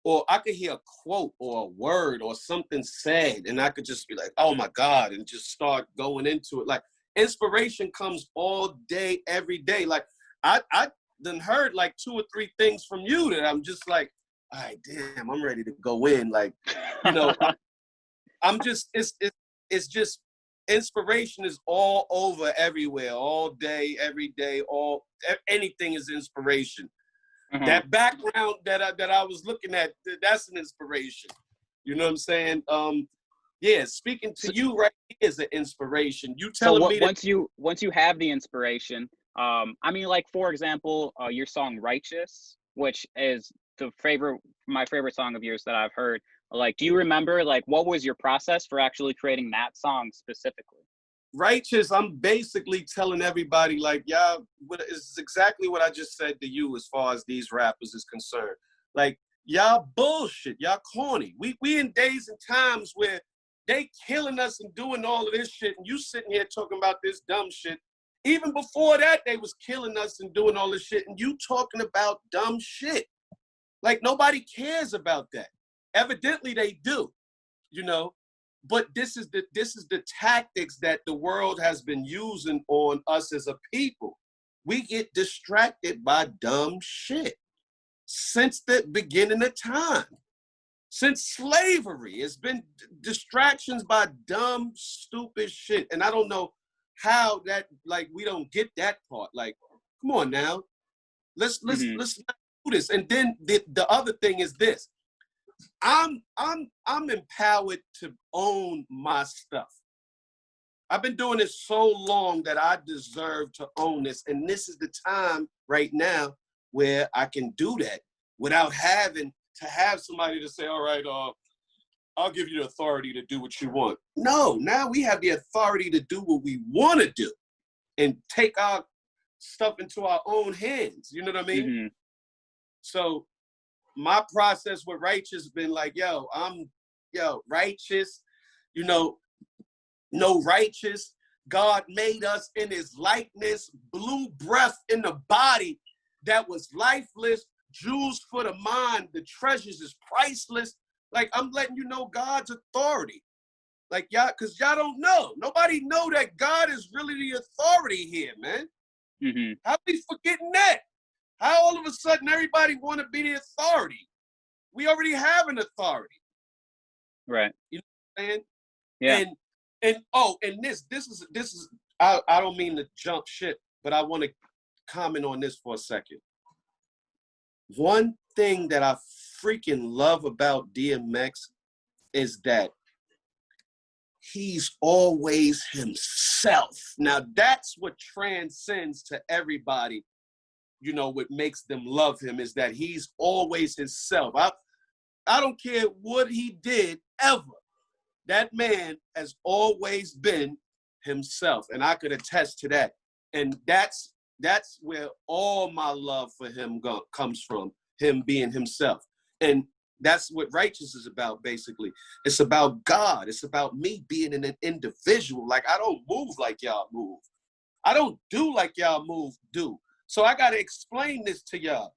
Speaker 1: a quote or a word or something said and I could just be like, oh my God, and just start going into it. Like inspiration comes all day, every day. Like I done heard like 2 or 3 things from you that I'm just like, all right, damn, I'm ready to go in. Like, you know, I'm just, it's just, inspiration is all over everywhere, all day, every day, anything is inspiration. That background that I was looking at, that's an inspiration. You know what I'm saying? Yeah, speaking to you right here is an inspiration. You telling me that
Speaker 3: once you have the inspiration, I mean, like for example, your song "Righteous," which is my favorite song of yours that I've heard. Like, do you remember like what was your process for actually creating that song specifically?
Speaker 1: Righteous, I'm basically telling everybody like, y'all, it's exactly what I just said to you as far as these rappers is concerned. Like, y'all bullshit, y'all corny. We in days and times where they killing us and doing all of this shit, and you sitting here talking about this dumb shit. Even before that, they was killing us and doing all this shit, and you talking about dumb shit. Like, nobody cares about that. Evidently, they do, you know? But this is the tactics that the world has been using on us as a people. We get distracted by dumb shit since the beginning of time. Since slavery, it's been distractions by dumb, stupid shit. And I don't know how that, like, we don't get that part. Like, come on now. Let's not do this. And then the other thing is this. I'm empowered to own my stuff. I've been doing this so long that I deserve to own this. And this is the time right now where I can do that without having to have somebody to say, all right, I'll give you the authority to do what you want. No, now we have the authority to do what we want to do and take our stuff into our own hands. You know what I mean? So my process with Righteous has been like, I'm righteous, you know, no righteous. God made us in his likeness, blew breath in the body that was lifeless, jewels for the mind, the treasures is priceless. Like, I'm letting you know God's authority. Like, y'all, because y'all don't know. Nobody know that God is really the authority here, man. How we forgetting that? How all of a sudden everybody want to be the authority? We already have an authority.
Speaker 3: Right.
Speaker 1: You know what I'm saying?
Speaker 3: Yeah.
Speaker 1: And this is I don't mean to jump shit, but I want to comment on this for a second. One thing that I freaking love about DMX is that he's always himself. Now that's what transcends to everybody. You know, what makes them love him is that he's always himself. I don't care what he did ever. That man has always been himself, and I could attest to that. And that's where all my love for him comes from, him being himself. And that's what Righteous is about, basically. It's about God. It's about me being an individual. Like, I don't move like y'all move. I don't do like y'all do. So I got to explain this to y'all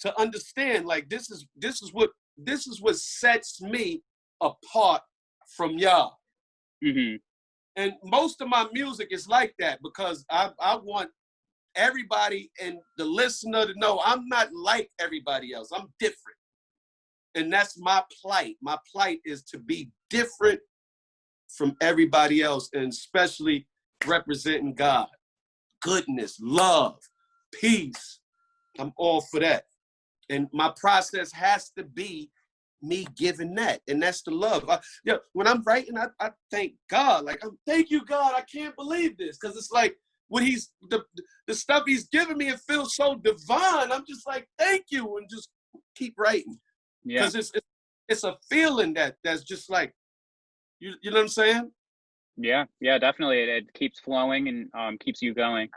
Speaker 1: to understand, like, this is what this is what sets me apart from y'all.
Speaker 3: Mm-hmm.
Speaker 1: And most of my music is like that because I want everybody and the listener to know I'm not like everybody else. I'm different. And that's my plight. My plight is to be different from everybody else, and especially representing God. Goodness, love, peace. I'm all for that. And my process has to be me giving that. And that's the love. When I'm writing, I thank God. Like, thank you, God. I can't believe this. Because it's like, what the stuff he's giving me, it feels so divine. I'm just like, thank you. And just keep writing.
Speaker 3: Yeah.
Speaker 1: Because it's a feeling that's just like, you know what I'm saying?
Speaker 3: Yeah, definitely. It keeps flowing and keeps you going.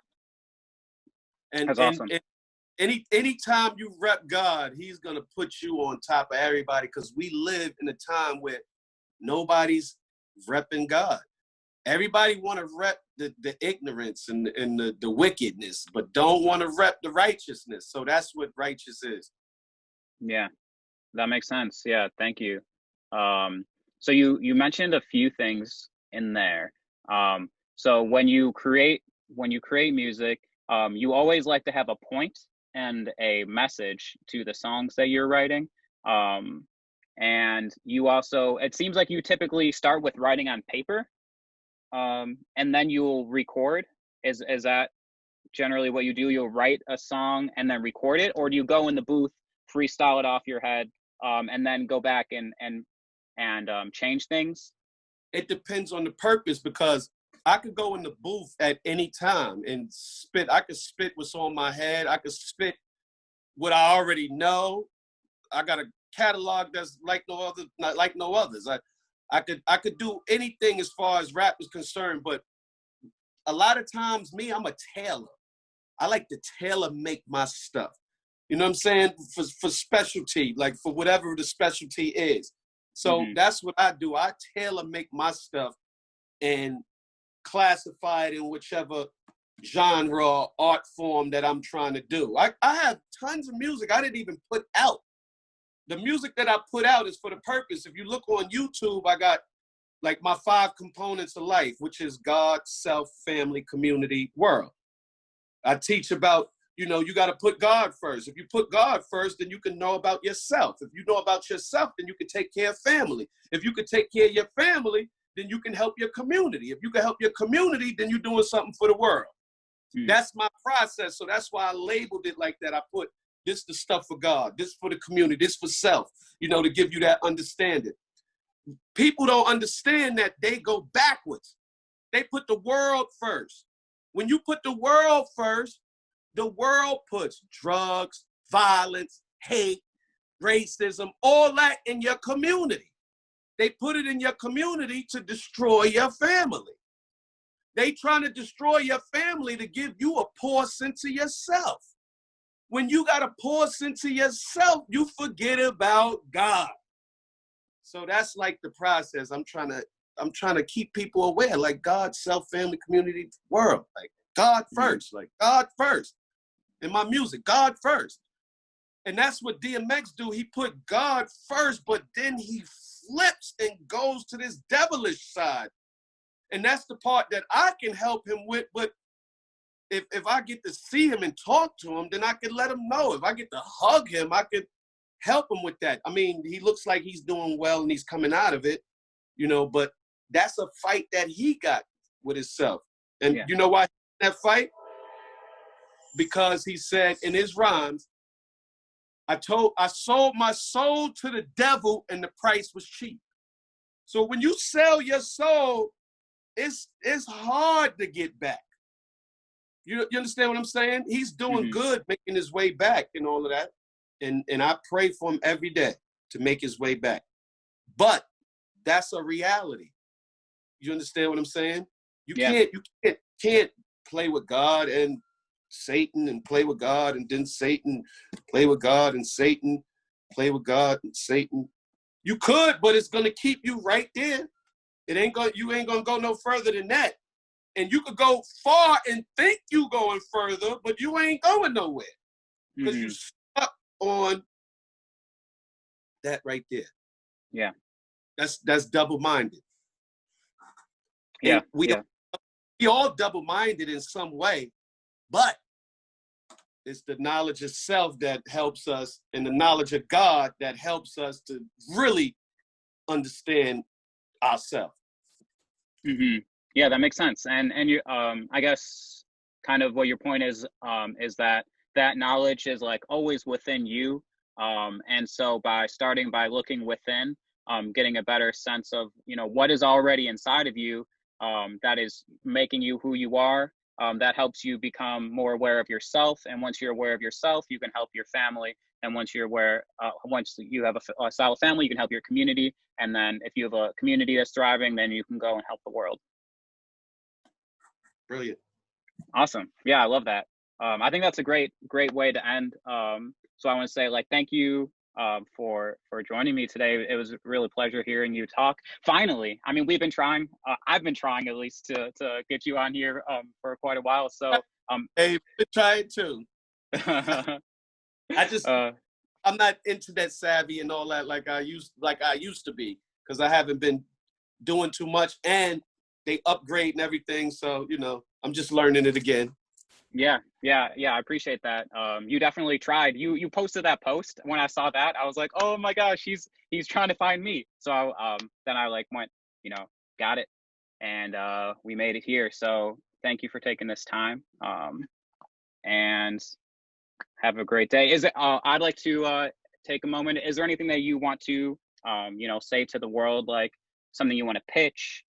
Speaker 1: And
Speaker 3: That's awesome.
Speaker 1: Anytime you rep God, he's gonna put you on top of everybody, because we live in a time where nobody's repping God. Everybody want to rep the ignorance and the wickedness, but don't want to rep the righteousness. So that's what righteous is.
Speaker 3: Yeah, that makes sense. Yeah, thank you. So you mentioned a few things in there. So when you create music, you always like to have a point and a message to the songs that you're writing. And you also, it seems like you typically start with writing on paper, and then you'll record. Is that generally what you do? You'll write a song and then record it, or do you go in the booth, freestyle it off your head, and then go back and change things?
Speaker 1: It depends on the purpose, because I could go in the booth at any time and spit. I could spit what's on my head. I could spit what I already know. I got a catalog that's like no other, not like no others. I could do anything as far as rap is concerned, but a lot of times I'm a tailor. I like to tailor make my stuff. You know what I'm saying? For specialty, like for whatever the specialty is. So that's what I do. I tailor make my stuff and classify it in whichever genre or art form that I'm trying to do. I have tons of music I didn't even put out. The music that I put out is for the purpose. If you look on YouTube, I got like my 5 components of life, which is God, self, family, community, world. I teach about, you got to put God first. If you put God first, then you can know about yourself. If you know about yourself, then you can take care of family. If you can take care of your family, then you can help your community. If you can help your community, then you're doing something for the world. That's my process. So that's why I labeled it like that. I put this the stuff for God, this for the community, this for self, to give you that understanding. People don't understand that they go backwards. They put the world first. When you put the world first, the world puts drugs, violence, hate, racism, all that in your community. They put it in your community to destroy your family. They trying to destroy your family to give you a poor sense of yourself. When you got a poor sense of yourself, you forget about God. So that's like the process. I'm trying to keep people aware, like God, self, family, community, world. Like God first, like God first. In my music, God first. And that's what DMX do. He put God first, but then he flips and goes to this devilish side. And that's the part that I can help him with. But if I get to see him and talk to him, then I can let him know. If I get to hug him, I could help him with that. I mean, he looks like he's doing well and he's coming out of it, but that's a fight that he got with himself. And you know why that fight? Because he said in his rhymes, I sold my soul to the devil and the price was cheap. So when you sell your soul, it's hard to get back. You understand what I'm saying? He's doing good, making his way back and all of that. And I pray for him every day to make his way back. But that's a reality. You understand what I'm saying? You can't play with God and Satan and play with God and then Satan, play with God and Satan, play with God and Satan. You could, but it's gonna keep you right there. You ain't gonna go no further than that. And you could go far and think you going further, but you ain't going nowhere. Because you're stuck on that right there.
Speaker 3: Yeah.
Speaker 1: That's double-minded.
Speaker 3: Yeah.
Speaker 1: And we all double-minded in some way, but it's the knowledge of self that helps us, and the knowledge of God that helps us to really understand ourselves.
Speaker 3: Mm-hmm. Yeah, that makes sense. And you, I guess kind of what your point is that that knowledge is like always within you. And so by starting by looking within, getting a better sense of, you know, what is already inside of you, that is making you who you are. That helps you become more aware of yourself. And once you're aware of yourself, you can help your family. And once you're aware, once you have a solid family, you can help your community. And then if you have a community that's thriving, then you can go and help the world.
Speaker 1: Brilliant.
Speaker 3: Awesome. Yeah, I love that. I think that's a great way to end. So I want to say, like, thank you for joining me today. It was a really pleasure hearing you talk. Finally, I mean, we've been trying. I've been trying at least to get you on here for quite a while. So
Speaker 1: hey, we tried too. I'm not internet savvy and all that like I used to be, because I haven't been doing too much, and they upgrade and everything. So, you know, I'm just learning it again.
Speaker 3: Yeah. I appreciate that. You definitely tried. You posted that post. When I saw that, I was like, oh my gosh, he's trying to find me. So then I like went, you know, got it, and we made it here. So thank you for taking this time. And have a great day. Is it? I'd like to take a moment. Is there anything that you want to, you know, say to the world, like something you want to pitch?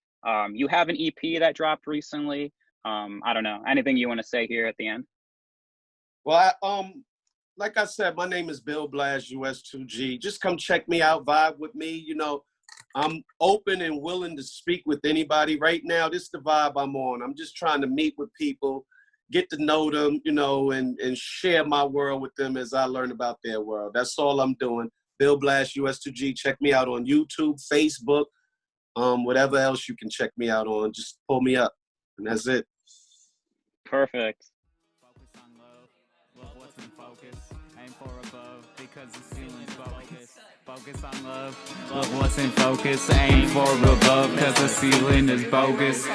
Speaker 3: You have an EP that dropped recently. I don't know, anything you want to say here at the end?
Speaker 1: Well, like I said, my name is Blass US2G. Just come check me out, vibe with me. You know, I'm open and willing to speak with anybody. Right now, this is the vibe I'm on. I'm just trying to meet with people, get to know them, you know, and share my world with them as I learn about their world. That's all I'm doing. Blass US2G. Check me out on YouTube, Facebook, whatever else you can check me out on. Just pull me up, and that's it.
Speaker 3: Perfect.
Speaker 2: Focus on love, love what's in focus, aim for above because the ceiling's bogus. Focus on love, love what's in focus, aim for above cause the ceiling is bogus.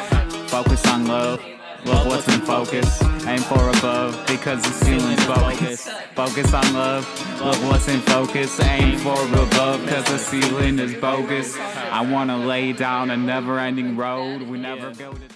Speaker 2: Focus on love, love what's in focus, aim for above because the ceiling's bogus. Focus on love, love what's in focus, aim for above cause the ceiling is bogus. I wanna lay down a never-ending road, we never go to